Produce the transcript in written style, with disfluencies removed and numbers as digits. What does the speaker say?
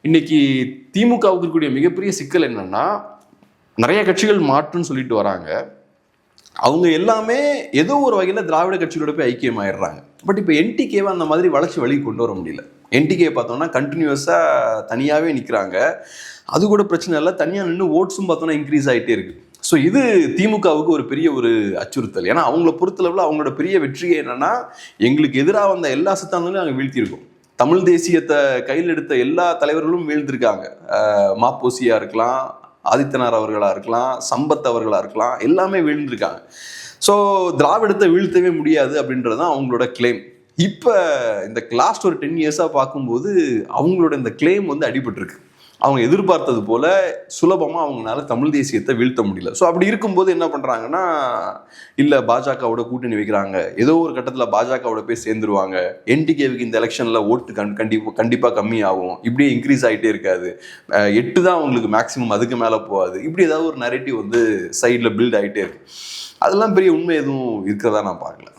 இன்னைக்கு திமுகவுக்கு இருக்கக்கூடிய மிகப்பெரிய சிக்கல் என்னன்னா, நிறைய கட்சிகள் மாற்றுன்னு சொல்லிட்டு வராங்க. அவங்க எல்லாமே ஏதோ ஒரு வகையில் திராவிட கட்சிகளோட போய் ஐக்கியமாயிடுறாங்க. பட் இப்போ என்டிகேவை அந்த மாதிரி வளர்ச்சி வழி கொண்டு வர முடியல. என்டிகே பார்த்தோம்னா கண்டினியூஸாக தனியாகவே நிற்கிறாங்க. அது கூட பிரச்சனை இல்லை, தனியாக நின்று ஓட்ஸும் பார்த்தோன்னா இன்க்ரீஸ் ஆகிட்டே இருக்கு. ஸோ இது திமுகவுக்கு ஒரு பெரிய ஒரு அச்சுறுத்தல். ஏன்னா அவங்கள பொறுத்தளவில் அவங்களோட பெரிய வெற்றியே என்னன்னா, எங்களுக்கு எதிராக வந்த எல்லா சித்தாந்தங்களையும் நாங்கள் வீழ்த்தியிருக்கோம். தமிழ் தேசியத்தை கையில் எடுத்த எல்லா தலைவர்களும் வீழ்ந்திருக்காங்க. மாப்போசியா இருக்கலாம், ஆதித்தனார் அவர்களாக இருக்கலாம், சம்பத் அவர்களாக இருக்கலாம், எல்லாமே வீழ்ந்திருக்காங்க. ஸோ திராவிடத்தை வீழ்த்தவே முடியாது அப்படின்றது தான் அவங்களோட கிளைம். இப்போ இந்த லாஸ்ட் ஒரு 10 இயர்ஸாக பார்க்கும்போது அவங்களோட இந்த கிளைம் வந்து அடிபட்டிருக்கு. அவங்க எதிர்பார்த்தது போல சுலபமாக அவங்களால தமிழ் தேசியத்தை வீழ்த்த முடியல. ஸோ அப்படி இருக்கும்போது என்ன பண்ணுறாங்கன்னா, இல்லை பாஜகவோட கூட்டணி வைக்கிறாங்க, ஏதோ ஒரு கட்டத்தில் பாஜகவோட போய் சேர்ந்துருவாங்க, என்டிகேவுக்கு இந்த எலெக்ஷனில் ஓட்டு கண்டிப்பாக கம்மியாகும், இப்படியே இன்க்ரீஸ் ஆகிட்டே இருக்காது, 8 தான் அவங்களுக்கு மேக்ஸிமம், அதுக்கு மேலே போகாது, இப்படி ஏதாவது ஒரு நரேட்டிவ் வந்து சைடில் பில்ட் ஆகிட்டே இருக்கு. அதெல்லாம் பெரிய உண்மை எதுவும் இருக்கிறதா நான் பார்க்கல.